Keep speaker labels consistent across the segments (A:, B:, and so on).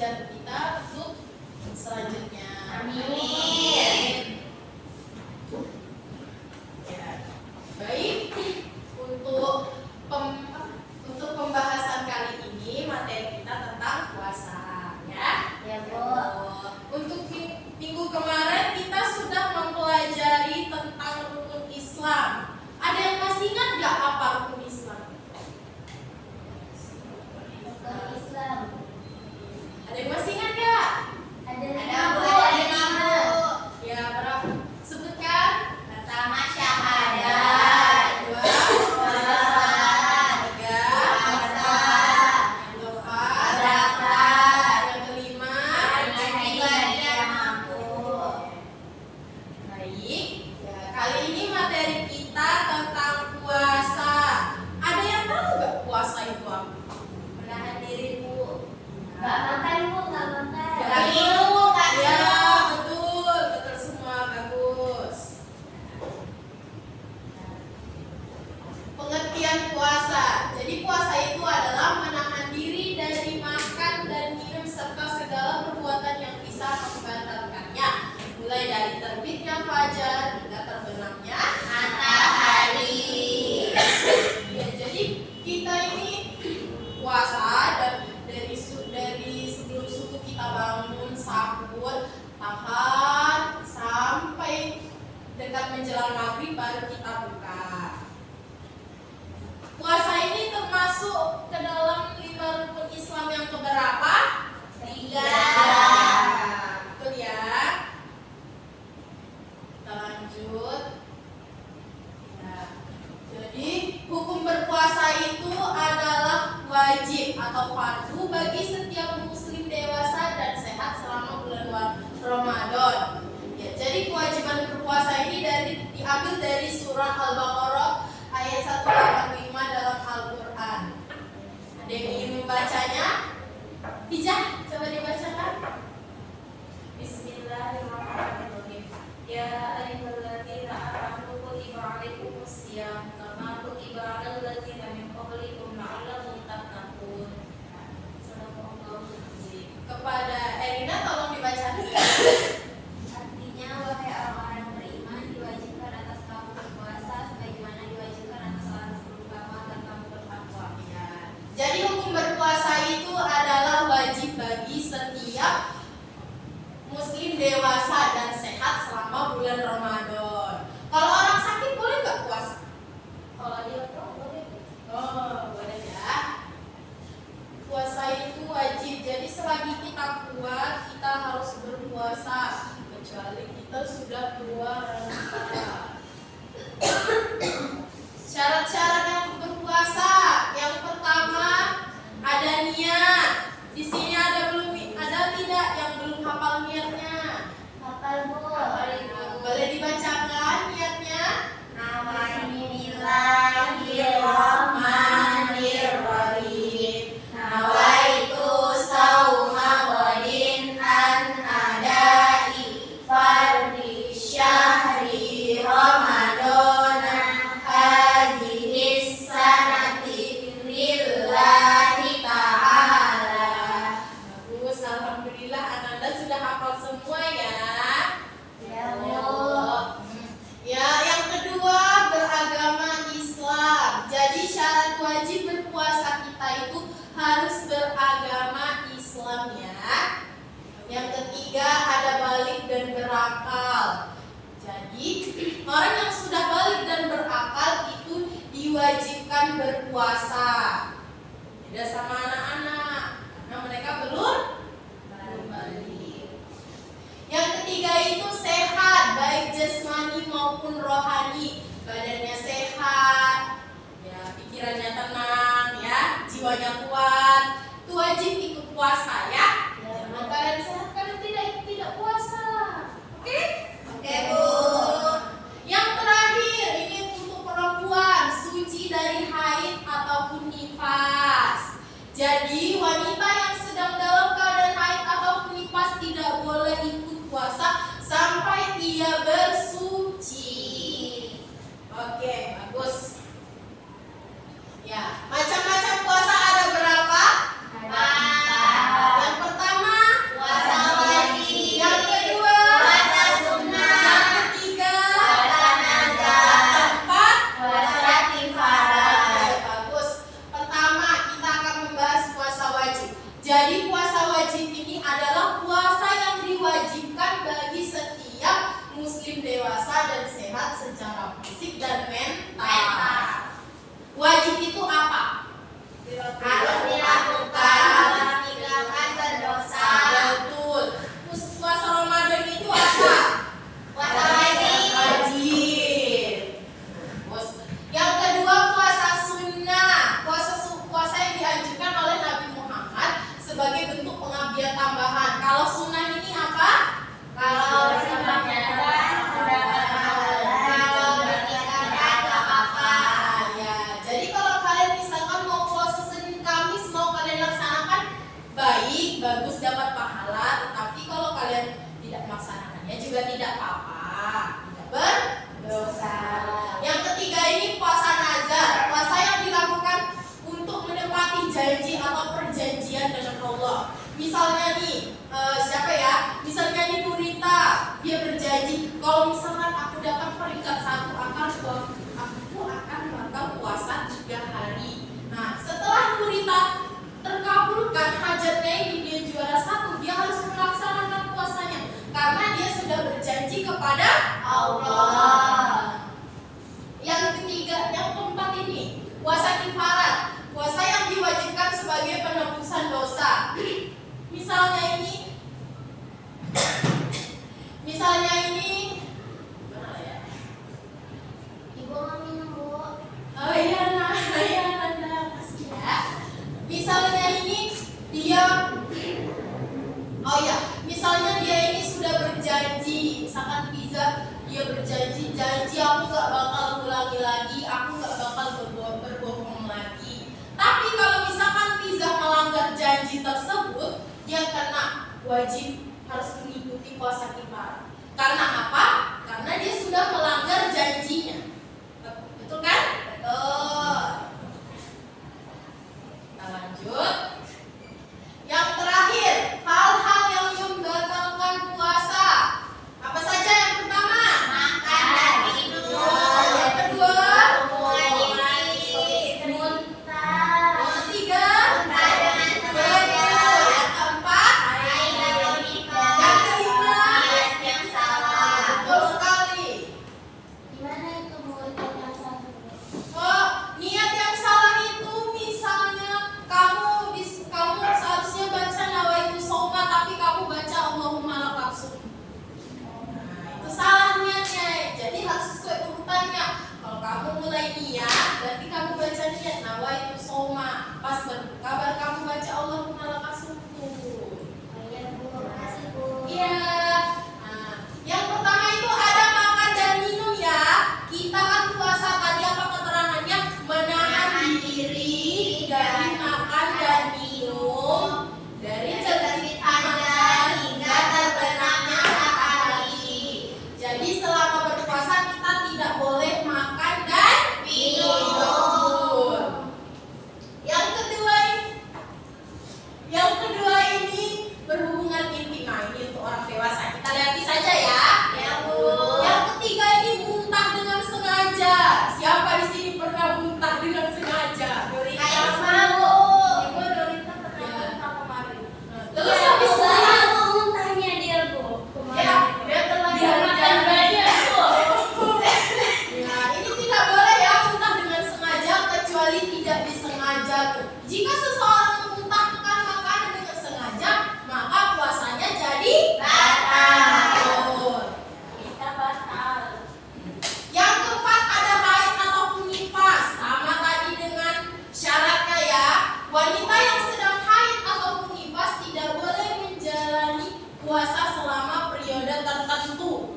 A: ujian kita untuk selanjutnya.
B: Amin.
A: Ya, baik. Untuk pembahasan kali ini materi kita tentang puasa, ya.
B: Ya, Bu.
A: Untuk minggu kemarin kita sudah mempelajari tentang rukun Islam. Ada yang masih ingat nggak apa rukun Islam?
B: Rukun Islam.
A: Ada yang masih ingat nggak?
B: Ada
A: Bu.
B: lima.
A: Ya, berapa? Sebutkan.
B: Pertama syahadat.
A: Dua.
B: Puasa.
A: Tiga.
B: Puasa.
A: Yang keempat.
B: Zakat.
A: Yang kelima.
B: Bagi yang mampu.
A: Baik. Ya, kali ini materi kita tentang puasa. Ada yang tahu nggak puasa itu apa?
B: Menahan diri, Bu. Nggak makan, Bu. Nggak makan.
A: Nggak
B: minum, nggak
A: Ya,
B: minum.
A: betul semua, bagus. Pengertian puasa. Jadi puasa itu adalah menahan diri dari makan dan minum serta segala perbuatan yang bisa membatalkannya, mulai dari terbitnya fajar hingga terbenamnya
B: Matahari.
A: Ya, jadi kita ini puasa dari sebelum subuh kita bangun sahur, tahan sampai dekat menjelang maghrib baru kita buka. Puasa ini termasuk ke dalam 5 rukun Islam yang keberapa? 3. Betul ya? Kita lanjut. Ya. Jadi hukum berpuasa itu adalah wajib atau fardu bagi setiap muslim dewasa dan sehat selama bulan Ramadan. Ya, jadi kewajiban berpuasa ini diambil dari surah Al-Baqarah ayat 185 dalam Al-Qur'an. Ada yang ingin membacanya? Hijah, coba dibacakan.
C: Bismillahirrahmanirrahim. Ya ayyuhalladzina amanu kutiba alaikumusiyam kama kutiba alal ladzina min qablikum la'allakum tattaqun. Sadaqallahul azim.
A: Kepada Erina tolong dibacakan.
B: Artinya, wahai orang-orang beriman, diwajibkan atas kamu berpuasa sebagaimana diwajibkan atas orang sebelum kamu agar kamu bertakwa.
A: Ya. Jadi hukum berpuasa itu adalah wajib bagi setiap muslim dewasa dan sehat selama bulan Ramadan. Kalau orang sakit boleh nggak puasa?
C: Kalau dia boleh.
A: Oh, boleh ya. Puasa itu wajib. Jadi selagi kita kuat, kita harus berpuasa. Kecuali kita sudah keluar Ramadan. Syarat-syarat yang berpuasa. Yang pertama ada niat. Di sini ada tidak yang belum hafal niatnya?
B: Hafal, Bu.
A: Boleh dibacakan niatnya?
B: Bismillahirrahmanirrahim. Nawaitu sauma ghadin an adai fardhi syahri ramadana hadhihi sanati lillahi ta'ala.
A: Bagus, alhamdulillah Ananda sudah hafal semua ya.
B: Ya, Bu.
A: Ya, yang kedua beragama Islam. Jadi syarat wajib berpuasa kita itu harus beragama Islam ya. Yang ketiga ada balik dan berakal. Jadi orang yang sudah balik dan berakal itu diwajibkan berpuasa. Beda sama anak-anak karena mereka belum balik. Yang ketiga itu sehat, baik jasmani maupun rohani. Badannya sehat, ya pikirannya tenang, ya jiwanya kuat. Itu wajib ikut puasa ya. Jangan kalian sehat kalian tidak puasa. Oke?
B: Oke, Bu.
A: Yang terakhir ini untuk perempuan suci dari haid ataupun nifas. diwajibkan bagi setiap muslim dewasa dan sehat secara fisik dan mental. Wajib itu apa?
B: Harus dilakukan, meninggalkan berdosa.
A: Betul. Puasa Ramadan itu apa?
B: Puasa wajib.
A: Wajib. Terus, yang kedua puasa sunnah. Puasa yang dianjurkan oleh Nabi Muhammad sebagai bentuk pengabdian tambahan. Kalau sunnah ini apa?
B: Kalau meninggalkan gak apa-apa.
A: Ya, jadi kalau kalian misalkan mau puasa Senin Kamis mau kalian laksanakan baik, bagus, dapat pahala. Tetapi kalau kalian tidak melaksanakannya juga tidak apa-apa, tidak berdosa. Yang ketiga ini puasa nazar, puasa yang dilakukan untuk menepati janji atau perjanjian dengan Allah. Misalnya nih, siapa ya? Misalnya nih Nurita, dia berjanji kalau misalkan aku dapat peringkat 1 aku akan melakukan puasa 3 hari. Nah, setelah Nurita terkabulkan hajatnya ini, dia juara 1, dia harus melaksanakan puasanya karena dia sudah berjanji kepada Allah. Yang ketiga, yang keempat ini puasa kifarat, puasa yang diwajibkan sebagai penebusan dosa. Misalnya ini mana ya?
B: Ibu mau minum, Bu.
A: Oh iya, Nanda, kasih ya. Misalnya dia ini sudah berjanji, misalkan Fiza, dia janji aku gak bakal ulangi lagi, aku gak bakal berbohong lagi. Tapi kalau misalkan Fiza melanggar janji tersebut, dia kena wajib harus mengikuti puasa kifarat. Karena apa? Karena dia sudah melanggar janjinya. Betul kan? Betul. Kita lanjut. Yang terakhir, hal-hal yang membatalkan puasa. Apa saja yang pertama?
B: Makan dan minum.
A: Yang kedua,
B: Hubungan intim. Muntah.
A: yang ketiga,
B: Muntah dengan sengaja.
A: yang keempat,
B: Haid atau nikah.
A: yang kelima,
B: Niat yang salah.
A: betul sekali.
B: Gimana itu, Bu? Niat yang salah.
A: Oh, niat yang salah itu misalnya kamu seharusnya baca nawaitu soma tapi kamu baca Allahumma lakal sum. Nah, itu salah niatnya. Jadi harus sesuai urutannya. Kalau kamu mulai niat, berarti kamu baca niat nawaitu soma. Pas berbuka baru kamu baca Allahumma lakal sum.
B: Oh iya, Bu. Makasih, Bu.
A: Iya. Nah, yang pertama itu ada makan dan minum ya. Kita kan puasa tadi apa keterangannya? Menahan diri dari makan dan minum dari terbit fajar hingga terbenamnya matahari. Jadi selama berpuasa kita tidak boleh makan dan minum. Yang kedua ini berhubungan intim. Nah, ini untuk orang dewasa. Kita lihat saja ya.
B: Ya, Bu.
A: Yang ketiga ini muntah dengan sengaja. Siapa di sini pernah muntah dengan sengaja?
B: Kayak mau.
C: Ibu Dorita pernah muntah kemarin.
A: Terus habis muntah,
B: muntahnya dia, Bu.
A: ya, dia telah
C: Dia makan banyak, Bu.
A: Nah, ini tidak boleh ya muntah dengan sengaja kecuali tidak disengaja. Jika seseorang memuntahkan makanan dengan sengaja, maka puasanya jadi batal.
C: Kita batal.
A: Yang keempat ada haid ataupun nifas. Sama tadi dengan syaratnya ya. Wanita yang sedang haid ataupun nifas tidak boleh menjalani puasa selama periode tertentu.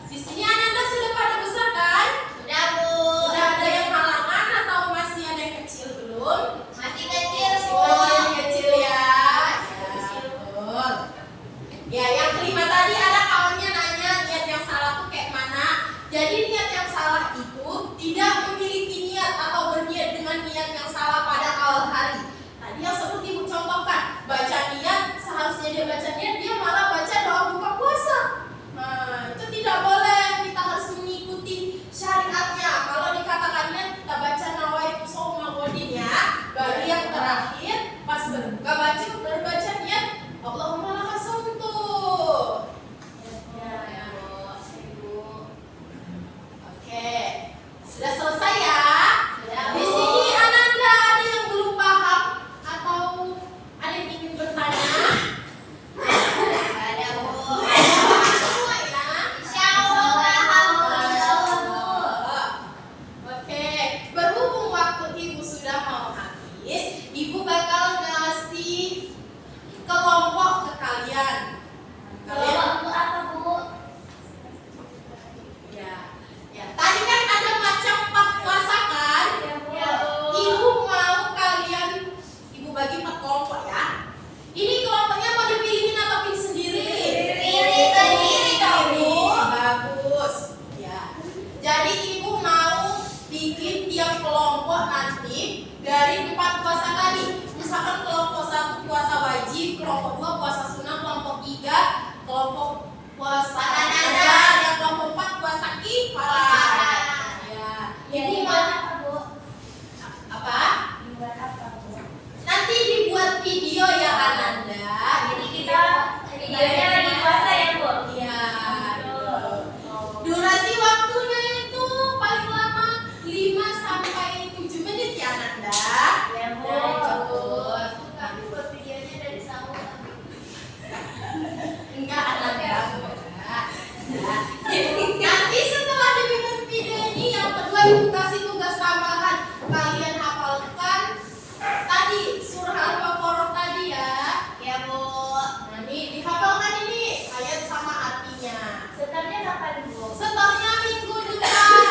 A: Di sini anak-anak sudah pada besar kan?
B: Sudah, Bu.
A: Sudah ada yang halangan atau masih ada yang kecil belum?
B: Masih kecil, Bu.
A: Masih kecil ya. Betul. Ya, yang kelima tadi ada kawannya nanya niat yang salah tuh kayak mana. Jadi niat yang salah itu tidak memiliki niat atau berniat dengan niat yang salah pada awal hari. Tadi yang seperti Ibu contohkan, baca niat, seharusnya dia baca niat, dia malah baca doa buka puasa. Nah, itu tidak boleh kita kelompok puasa
B: Ananda.
A: yang kelompok 4 puasa kifah. Ya. Ibu
B: Jadi
A: mau
B: apa, Bu?
A: apa?
B: Buat apa, Bu?
A: Nanti dibuat video ya Ananda.
C: Jadi kita videonya lagi puasa ya, Bu?
A: Iya. Durasi waktunya itu paling lama 5 sampai 7 menit ya Ananda.
C: Ya, Bu.
A: Betul.
B: Tapi buat videonya dari sahur sampai
A: Enggak Ananda. Nanti setelah dibikin video ini yang kedua ibu kasih tugas tambahan. Kalian hafalkan tadi surah Al-Baqarah tadi ya.
B: ya, Bu.
A: Nah, ini dihafalkan ini ayat sama artinya.
C: Setelahnya kapan, Bu?
A: Setelahnya minggu depan.